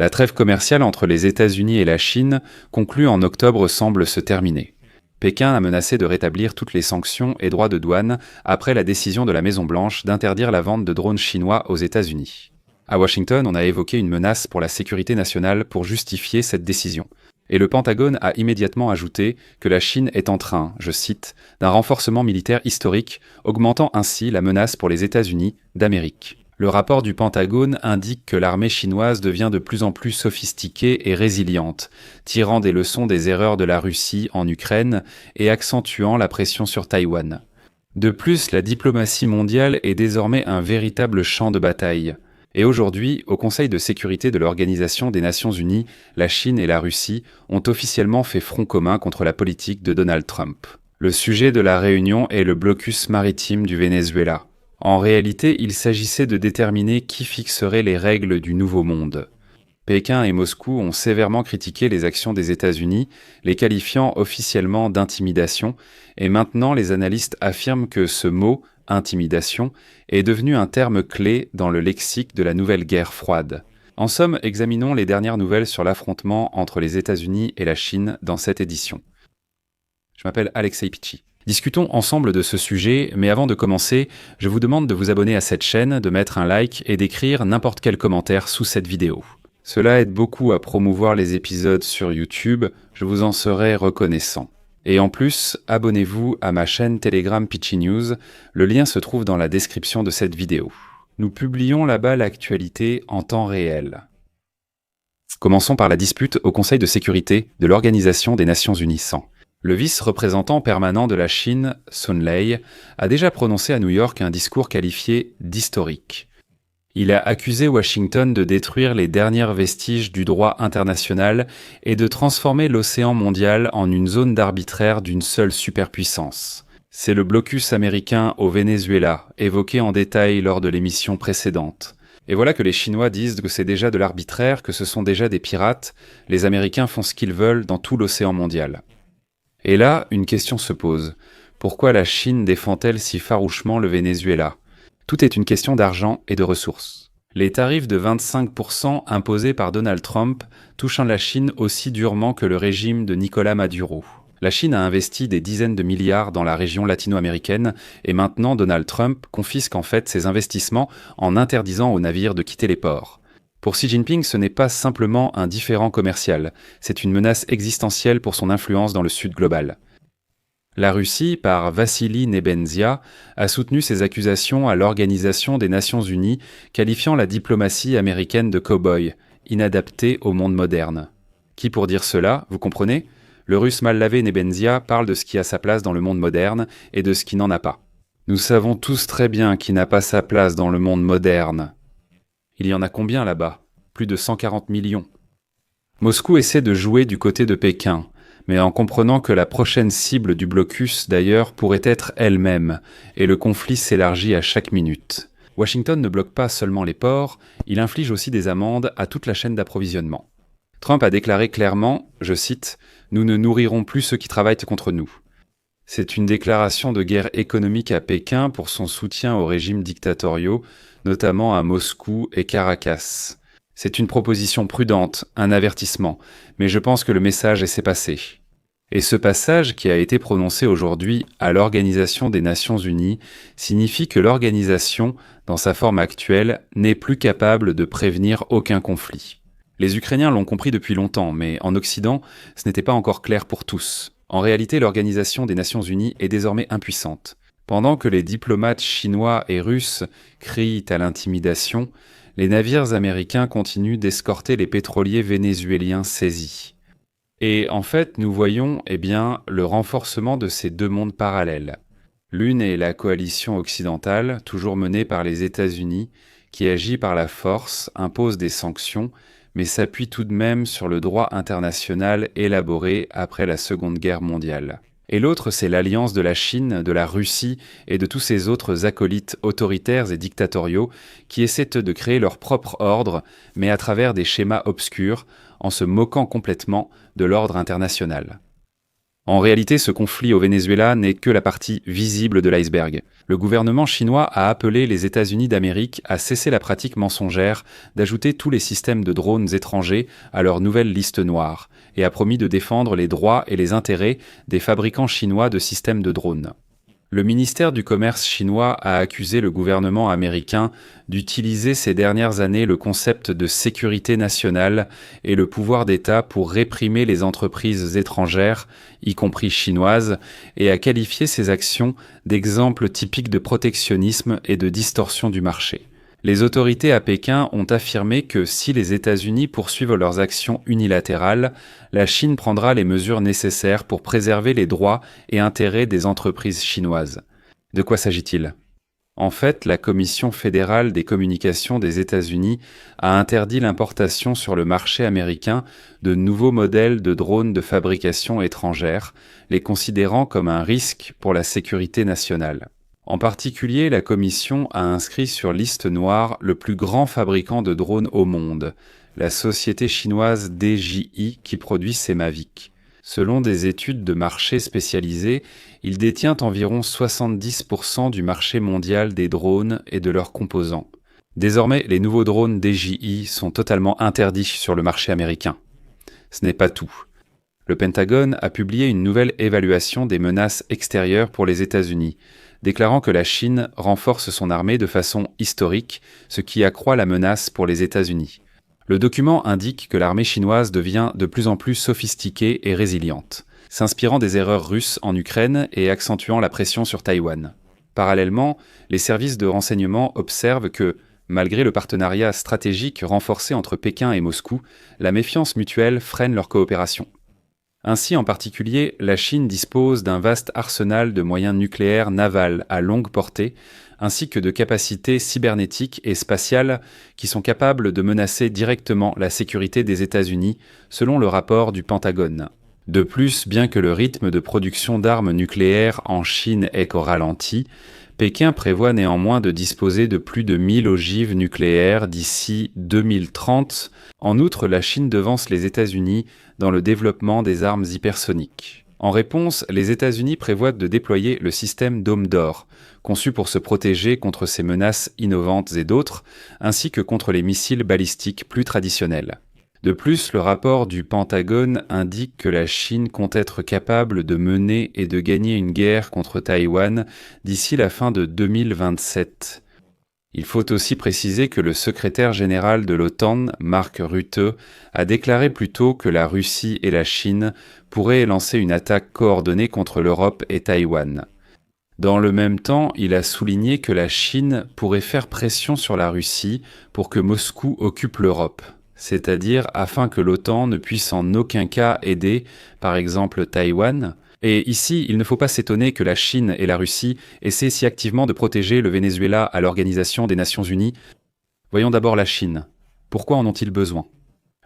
La trêve commerciale entre les États-Unis et la Chine, conclue en octobre, semble se terminer. Pékin a menacé de rétablir toutes les sanctions et droits de douane après la décision de la Maison-Blanche d'interdire la vente de drones chinois aux États-Unis. À Washington, on a évoqué une menace pour la sécurité nationale pour justifier cette décision. Et le Pentagone a immédiatement ajouté que la Chine est en train, je cite, d'un renforcement militaire historique, augmentant ainsi la menace pour les États-Unis d'Amérique. Le rapport du Pentagone indique que l'armée chinoise devient de plus en plus sophistiquée et résiliente, tirant des leçons des erreurs de la Russie en Ukraine et accentuant la pression sur Taïwan. De plus, la diplomatie mondiale est désormais un véritable champ de bataille. Et aujourd'hui, au Conseil de sécurité de l'Organisation des Nations Unies, la Chine et la Russie ont officiellement fait front commun contre la politique de Donald Trump. Le sujet de la réunion est le blocus maritime du Venezuela. En réalité, il s'agissait de déterminer qui fixerait les règles du nouveau monde. Pékin et Moscou ont sévèrement critiqué les actions des États-Unis, les qualifiant officiellement d'intimidation, et maintenant les analystes affirment que ce mot, intimidation, est devenu un terme clé dans le lexique de la nouvelle guerre froide. En somme, examinons les dernières nouvelles sur l'affrontement entre les États-Unis et la Chine dans cette édition. Je m'appelle Alexei Pichi. Discutons ensemble de ce sujet, mais avant de commencer, je vous demande de vous abonner à cette chaîne, de mettre un like et d'écrire n'importe quel commentaire sous cette vidéo. Cela aide beaucoup à promouvoir les épisodes sur YouTube, je vous en serai reconnaissant. Et en plus, abonnez-vous à ma chaîne Telegram Pichi News, le lien se trouve dans la description de cette vidéo. Nous publions là-bas l'actualité en temps réel. Commençons par la dispute au Conseil de sécurité de l'Organisation des Nations Unies 100. Le vice-représentant permanent de la Chine, Sun Lei, a déjà prononcé à New York un discours qualifié d'historique. Il a accusé Washington de détruire les derniers vestiges du droit international et de transformer l'océan mondial en une zone d'arbitraire d'une seule superpuissance. C'est le blocus américain au Venezuela, évoqué en détail lors de l'émission précédente. Et voilà que les Chinois disent que c'est déjà de l'arbitraire, que ce sont déjà des pirates, les Américains font ce qu'ils veulent dans tout l'océan mondial. Et là, une question se pose. Pourquoi la Chine défend-elle si farouchement le Venezuela ? Tout est une question d'argent et de ressources. Les tarifs de 25% imposés par Donald Trump touchent la Chine aussi durement que le régime de Nicolás Maduro. La Chine a investi des dizaines de milliards dans la région latino-américaine et maintenant Donald Trump confisque en fait ses investissements en interdisant aux navires de quitter les ports. Pour Xi Jinping, ce n'est pas simplement un différend commercial, c'est une menace existentielle pour son influence dans le Sud global. La Russie, par Vassili Nebenzia, a soutenu ces accusations à l'Organisation des Nations Unies, qualifiant la diplomatie américaine de cow-boy, inadaptée au monde moderne. Qui pour dire cela, vous comprenez ? Le russe mal lavé Nebenzia parle de ce qui a sa place dans le monde moderne et de ce qui n'en a pas. Nous savons tous très bien qui n'a pas sa place dans le monde moderne. Il y en a combien là-bas ? Plus de 140 millions. Moscou essaie de jouer du côté de Pékin, mais en comprenant que la prochaine cible du blocus, d'ailleurs, pourrait être elle-même, et le conflit s'élargit à chaque minute. Washington ne bloque pas seulement les ports, il inflige aussi des amendes à toute la chaîne d'approvisionnement. Trump a déclaré clairement, je cite, « Nous ne nourrirons plus ceux qui travaillent contre nous ». C'est une déclaration de guerre économique à Pékin pour son soutien aux régimes dictatoriaux, notamment à Moscou et Caracas. C'est une proposition prudente, un avertissement, mais je pense que le message est passé. Et ce passage, qui a été prononcé aujourd'hui à l'Organisation des Nations Unies, signifie que l'organisation, dans sa forme actuelle, n'est plus capable de prévenir aucun conflit. Les Ukrainiens l'ont compris depuis longtemps, mais en Occident, ce n'était pas encore clair pour tous. En réalité, l'Organisation des Nations Unies est désormais impuissante. Pendant que les diplomates chinois et russes crient à l'intimidation, les navires américains continuent d'escorter les pétroliers vénézuéliens saisis. Et en fait, nous voyons le renforcement de ces deux mondes parallèles. L'une est la coalition occidentale, toujours menée par les États-Unis, qui agit par la force, impose des sanctions, mais s'appuie tout de même sur le droit international élaboré après la Seconde Guerre mondiale. Et l'autre, c'est l'alliance de la Chine, de la Russie et de tous ces autres acolytes autoritaires et dictatoriaux qui essaient de créer leur propre ordre, mais à travers des schémas obscurs, en se moquant complètement de l'ordre international. En réalité, ce conflit au Venezuela n'est que la partie visible de l'iceberg. Le gouvernement chinois a appelé les États-Unis d'Amérique à cesser la pratique mensongère d'ajouter tous les systèmes de drones étrangers à leur nouvelle liste noire, et a promis de défendre les droits et les intérêts des fabricants chinois de systèmes de drones. Le ministère du Commerce chinois a accusé le gouvernement américain d'utiliser ces dernières années le concept de sécurité nationale et le pouvoir d'État pour réprimer les entreprises étrangères, y compris chinoises, et a qualifié ces actions d'exemples typiques de protectionnisme et de distorsion du marché. Les autorités à Pékin ont affirmé que si les États-Unis poursuivent leurs actions unilatérales, la Chine prendra les mesures nécessaires pour préserver les droits et intérêts des entreprises chinoises. De quoi s'agit-il ? En fait, la Commission fédérale des communications des États-Unis a interdit l'importation sur le marché américain de nouveaux modèles de drones de fabrication étrangère, les considérant comme un risque pour la sécurité nationale. En particulier, la Commission a inscrit sur liste noire le plus grand fabricant de drones au monde, la société chinoise DJI qui produit ces Mavic. Selon des études de marché spécialisées, il détient environ 70% du marché mondial des drones et de leurs composants. Désormais, les nouveaux drones DJI sont totalement interdits sur le marché américain. Ce n'est pas tout. Le Pentagone a publié une nouvelle évaluation des menaces extérieures pour les États-Unis, déclarant que la Chine renforce son armée de façon historique, ce qui accroît la menace pour les États-Unis. Le document indique que l'armée chinoise devient de plus en plus sophistiquée et résiliente, s'inspirant des erreurs russes en Ukraine et accentuant la pression sur Taïwan. Parallèlement, les services de renseignement observent que, malgré le partenariat stratégique renforcé entre Pékin et Moscou, la méfiance mutuelle freine leur coopération. Ainsi, en particulier, la Chine dispose d'un vaste arsenal de moyens nucléaires navals à longue portée, ainsi que de capacités cybernétiques et spatiales qui sont capables de menacer directement la sécurité des États-Unis, selon le rapport du Pentagone. De plus, bien que le rythme de production d'armes nucléaires en Chine est au ralenti, Pékin prévoit néanmoins de disposer de plus de 1000 ogives nucléaires d'ici 2030. En outre, la Chine devance les États-Unis dans le développement des armes hypersoniques. En réponse, les États-Unis prévoient de déployer le système Dôme d'Or, conçu pour se protéger contre ces menaces innovantes et d'autres, ainsi que contre les missiles balistiques plus traditionnels. De plus, le rapport du Pentagone indique que la Chine compte être capable de mener et de gagner une guerre contre Taïwan d'ici la fin de 2027. Il faut aussi préciser que le secrétaire général de l'OTAN, Mark Rutte, a déclaré plus tôt que la Russie et la Chine pourraient lancer une attaque coordonnée contre l'Europe et Taïwan. Dans le même temps, il a souligné que la Chine pourrait faire pression sur la Russie pour que Moscou occupe l'Europe, c'est-à-dire afin que l'OTAN ne puisse en aucun cas aider, par exemple Taïwan. Et ici, il ne faut pas s'étonner que la Chine et la Russie essaient si activement de protéger le Venezuela à l'Organisation des Nations Unies. Voyons d'abord la Chine. Pourquoi en ont-ils besoin ?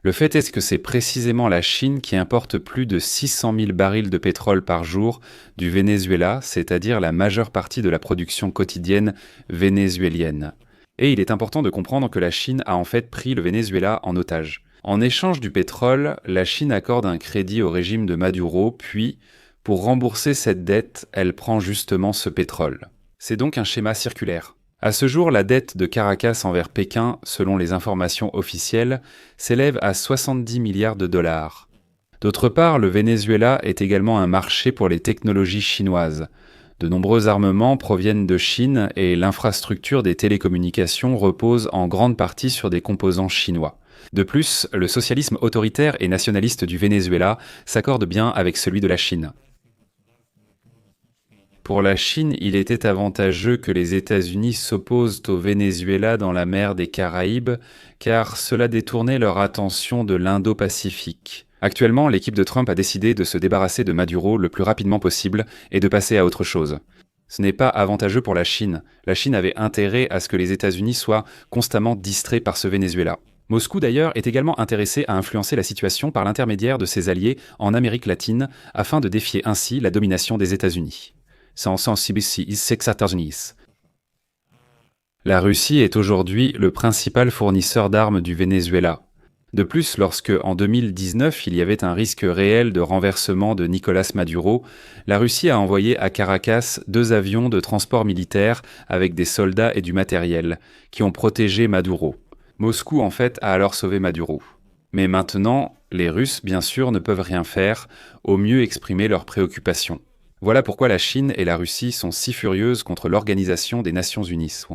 Le fait est que c'est précisément la Chine qui importe plus de 600 000 barils de pétrole par jour du Venezuela, c'est-à-dire la majeure partie de la production quotidienne vénézuélienne. Et il est important de comprendre que la Chine a en fait pris le Venezuela en otage. En échange du pétrole, la Chine accorde un crédit au régime de Maduro, puis, pour rembourser cette dette, elle prend justement ce pétrole. C'est donc un schéma circulaire. À ce jour, la dette de Caracas envers Pékin, selon les informations officielles, s'élève à 70 milliards de dollars. D'autre part, le Venezuela est également un marché pour les technologies chinoises. De nombreux armements proviennent de Chine et l'infrastructure des télécommunications repose en grande partie sur des composants chinois. De plus, le socialisme autoritaire et nationaliste du Venezuela s'accorde bien avec celui de la Chine. Pour la Chine, il était avantageux que les États-Unis s'opposent au Venezuela dans la mer des Caraïbes, car cela détournait leur attention de l'Indo-Pacifique. Actuellement, l'équipe de Trump a décidé de se débarrasser de Maduro le plus rapidement possible et de passer à autre chose. Ce n'est pas avantageux pour la Chine. La Chine avait intérêt à ce que les États-Unis soient constamment distraits par ce Venezuela. Moscou d'ailleurs est également intéressé à influencer la situation par l'intermédiaire de ses alliés en Amérique latine afin de défier ainsi la domination des États-Unis. La Russie est aujourd'hui le principal fournisseur d'armes du Venezuela. De plus, lorsque, en 2019, il y avait un risque réel de renversement de Nicolás Maduro, la Russie a envoyé à Caracas 2 avions de transport militaire avec des soldats et du matériel, qui ont protégé Maduro. Moscou, en fait, a alors sauvé Maduro. Mais maintenant, les Russes, bien sûr, ne peuvent rien faire, au mieux exprimer leurs préoccupations. Voilà pourquoi la Chine et la Russie sont si furieuses contre l'Organisation des Nations Unies.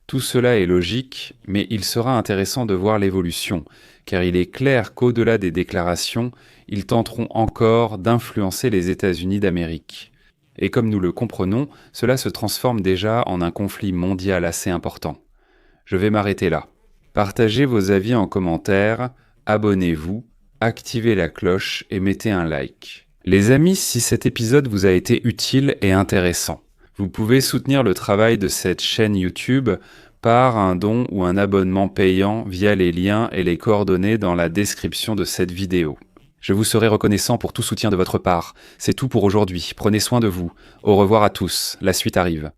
Tout cela est logique, mais il sera intéressant de voir l'évolution, car il est clair qu'au-delà des déclarations, ils tenteront encore d'influencer les États-Unis d'Amérique. Et comme nous le comprenons, cela se transforme déjà en un conflit mondial assez important. Je vais m'arrêter là. Partagez vos avis en commentaire, abonnez-vous, activez la cloche et mettez un like. Les amis, si cet épisode vous a été utile et intéressant, vous pouvez soutenir le travail de cette chaîne YouTube par un don ou un abonnement payant via les liens et les coordonnées dans la description de cette vidéo. Je vous serai reconnaissant pour tout soutien de votre part. C'est tout pour aujourd'hui. Prenez soin de vous. Au revoir à tous. La suite arrive.